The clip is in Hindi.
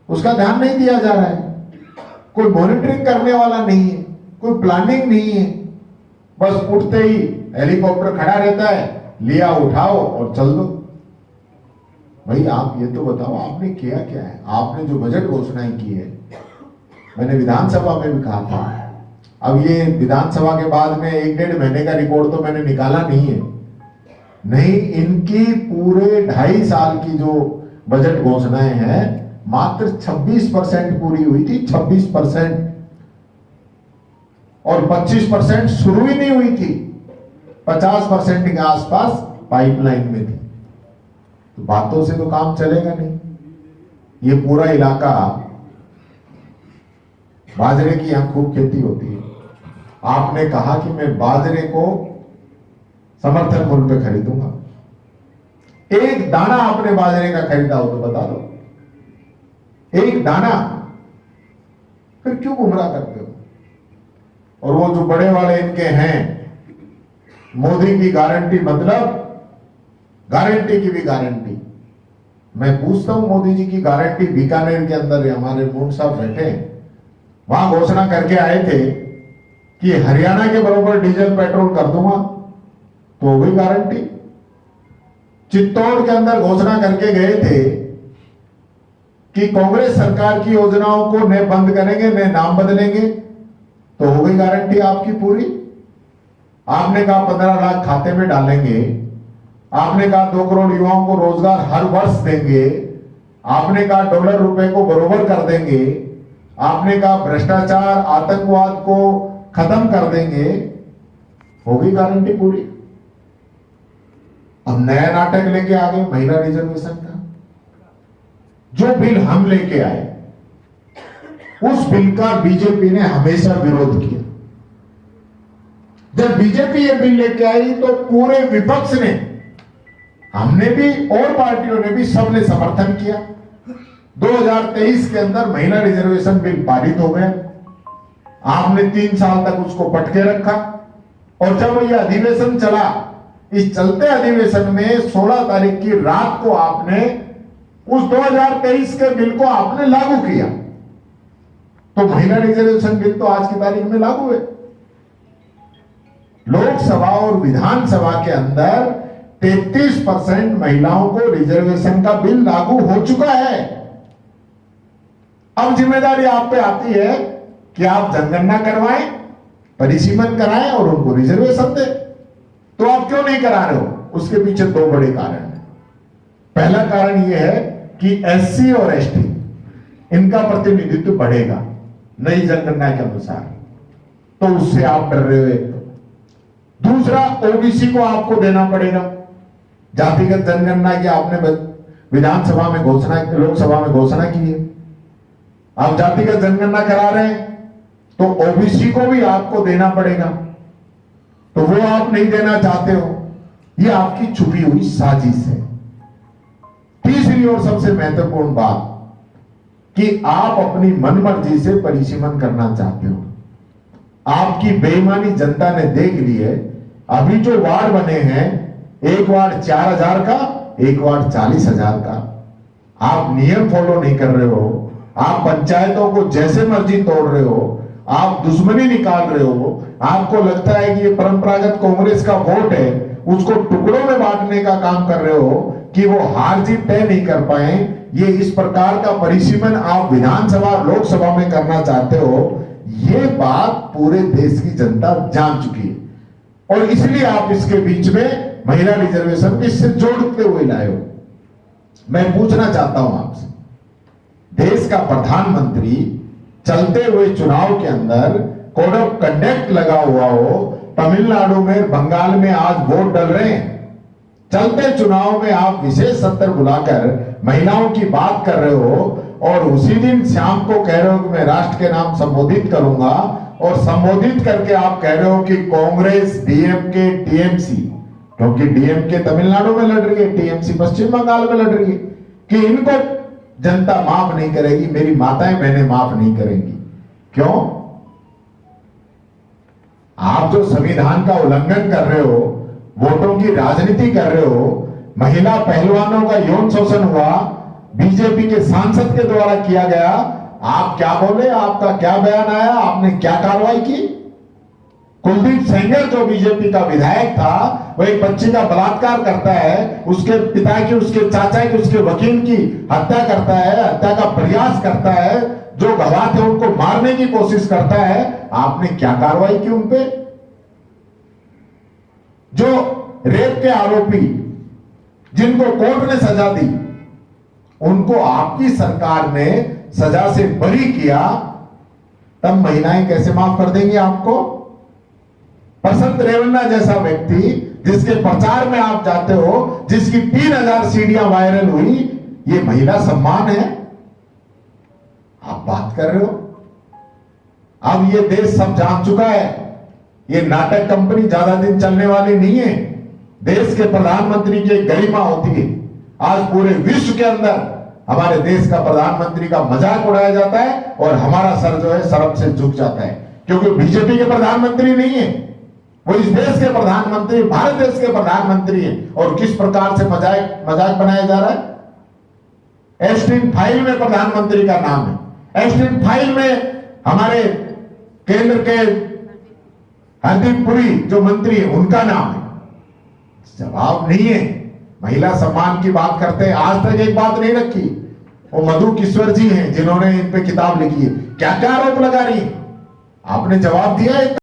उसका ध्यान नहीं दिया जा रहा है, कोई मॉनिटरिंग करने वाला नहीं है, कोई प्लानिंग नहीं है। बस उठते ही हेलीकॉप्टर खड़ा रहता है, लिया उठाओ और चल दो। भाई आप ये तो बताओ आपने किया क्या है? आपने जो बजट घोषणाएं की है, मैंने विधानसभा में भी कहा था, अब ये विधानसभा के बाद में 1-1.5 महीने का रिकॉर्ड तो मैंने निकाला नहीं है, नहीं, इनकी पूरे 2.5 साल की जो बजट घोषणाएं हैं मात्र 26% पूरी हुई थी, 26%, और 25% शुरू ही नहीं हुई थी, 50% के आसपास पाइपलाइन में थी। तो बातों से तो काम चलेगा नहीं। ये पूरा इलाका, बाजरे की यहां खूब खेती होती है। आपने कहा कि मैं बाजरे को समर्थन मूल्य पे खरीदूंगा, एक दाना आपने बाजरे का खरीदा हो तो बता दो, एक दाना। फिर क्यों गुमराह करते हो? और वो जो बड़े वाले इनके हैं, मोदी की गारंटी मतलब गारंटी की भी गारंटी। मैं पूछता हूं, मोदी जी की गारंटी बीकानेर के अंदर हमारे मून साहब बैठे, वहां घोषणा करके आए थे कि हरियाणा के बराबर डीजल पेट्रोल कर दूंगा, तो हो गई गारंटी। चित्तौड़ के अंदर घोषणा करके गए थे कि कांग्रेस सरकार की योजनाओं को न बंद करेंगे न नाम बदलेंगे, तो हो गई गारंटी आपकी पूरी। आपने कहा 15 लाख खाते में डालेंगे, आपने कहा 2 करोड़ युवाओं को रोजगार हर वर्ष देंगे, आपने कहा डॉलर रुपए को बरोबर कर देंगे, आपने कहा भ्रष्टाचार आतंकवाद को खत्म कर देंगे, हो गई गारंटी पूरी। अब नया नाटक लेके आ गए महिला रिजर्वेशन का। जो बिल हम लेके आए उस बिल का बीजेपी ने हमेशा विरोध किया। जब बीजेपी ये बिल लेके आई तो पूरे विपक्ष ने, हमने भी और पार्टियों ने भी, सबने समर्थन किया। 2023 के अंदर महिला रिजर्वेशन बिल पारित हो गया। आपने 3 साल तक उसको पटके रखा, और जब यह अधिवेशन चला, इस चलते अधिवेशन में 16 तारीख की रात को आपने उस 2023 के बिल को आपने लागू किया। तो महिला रिजर्वेशन बिल तो आज की तारीख में लागू है। लोकसभा और विधानसभा के अंदर 33% महिलाओं को रिजर्वेशन का बिल लागू हो चुका है। अब जिम्मेदारी आप पे आती है कि आप जनगणना करवाएं, परिसीमन कराएं और उनको रिजर्वेशन दें। तो आप क्यों नहीं करा रहे हो? उसके पीछे 2 बड़े कारण हैं। पहला कारण यह है कि एससी और एसटी, इनका प्रतिनिधित्व बढ़ेगा नई जनगणना के अनुसार, तो उससे आप डर रहे हो एक तो। दूसरा, ओबीसी को आपको देना पड़ेगा। जातिगत जनगणना की आपने विधानसभा में घोषणा, लोकसभा में घोषणा की है। आप जातिगत जनगणना करा रहे हैं तो ओबीसी को भी आपको देना पड़ेगा, तो वो आप नहीं देना चाहते हो। ये आपकी छुपी हुई साजिश है। तीसरी और सबसे महत्वपूर्ण बात कि आप अपनी मनमर्जी से परिसीमन करना चाहते हो। आपकी बेईमानी जनता ने देख ली है। अभी जो वार्ड बने हैं, एक वार्ड 4,000 का, एक वार्ड 40,000 का, आप नियम फॉलो नहीं कर रहे हो। आप पंचायतों को जैसे मर्जी तोड़ रहे हो, आप दुश्मनी निकाल रहे हो। आपको लगता है कि ये परंपरागत कांग्रेस का वोट है, उसको टुकड़ों में बांटने का काम कर रहे हो कि वो हार जीत तय नहीं कर पाए। ये इस प्रकार का परिसीमन आप विधानसभा लोकसभा में करना चाहते हो, ये बात पूरे देश की जनता जान चुकी है, और इसलिए आप इसके बीच में महिला रिजर्वेशन इससे जोड़ते हुए लाए हो। मैं पूछना चाहता हूं आपसे, देश का प्रधानमंत्री चलते हुए चुनाव के अंदर कोड ऑफ कंडक्ट लगा हुआ हो, तमिलनाडु में, बंगाल में आज वोट डल रहे हैं, चलते चुनाव में आप विशेष सत्र बुलाकर महिलाओं की बात कर रहे हो, और उसी दिन शाम को कह रहे हो कि मैं राष्ट्र के नाम संबोधित करूंगा, और संबोधित करके आप कह रहे हो कि कांग्रेस, डीएमके, टीएमसी, क्योंकि डीएमके तमिलनाडु में लड़ रही है, टीएमसी पश्चिम बंगाल में लड़ रही है, कि इनको जनता माफ नहीं करेगी, मेरी माताएं बहनें माफ नहीं करेंगी। क्यों? आप जो संविधान का उल्लंघन कर रहे हो, वोटों की राजनीति कर रहे हो, महिला पहलवानों का यौन शोषण हुआ, बीजेपी के सांसद के द्वारा किया गया। आप क्या बोले, आपका क्या बयान आया, आपने क्या कार्रवाई की? कुलदीप सेंगर जो बीजेपी का विधायक था, वो एक बच्ची का बलात्कार करता है, उसके पिता की, उसके चाचा की, उसके वकील की हत्या करता है, हत्या का प्रयास करता है, जो गवाह थे उनको मारने की कोशिश करता है। आपने क्या कार्रवाई की उनपे? जो रेप के आरोपी जिनको कोर्ट ने सजा दी, उनको आपकी सरकार ने सजा से बरी किया, तब महिलाएं कैसे माफ कर देंगी आपको? बसंत रेवन्ना जैसा व्यक्ति, जिसके प्रचार में आप जाते हो, जिसकी 3000 सीढ़ियां वायरल हुई, ये महिला सम्मान है? आप बात कर रहे हो? अब ये देश सब जान चुका है, ये नाटक कंपनी ज्यादा दिन चलने वाली नहीं है। देश के प्रधानमंत्री की एक गरिमा होती है। आज पूरे विश्व के अंदर हमारे देश का प्रधानमंत्री का मजाक उड़ाया जाता है और हमारा सर जो है शर्म से झुक जाता है, क्योंकि बीजेपी के प्रधानमंत्री नहीं है, वो इस देश के प्रधानमंत्री, भारत देश के प्रधानमंत्री है। और किस प्रकार से मजाक बनाया जा रहा है? एस्टीन फाइल में प्रधानमंत्री का नाम है, एस्टीन फाइल में हमारे केंद्र के हरदीप पुरी जो मंत्री है उनका नाम है। जवाब नहीं है। महिला सम्मान की बात करते हैं, आज तक एक बात नहीं रखी। वो मधु किशोर जी हैं जिन्होंने इन पे किताब लिखी है, क्या क्या आरोप लगा रही है? आपने जवाब दिया है?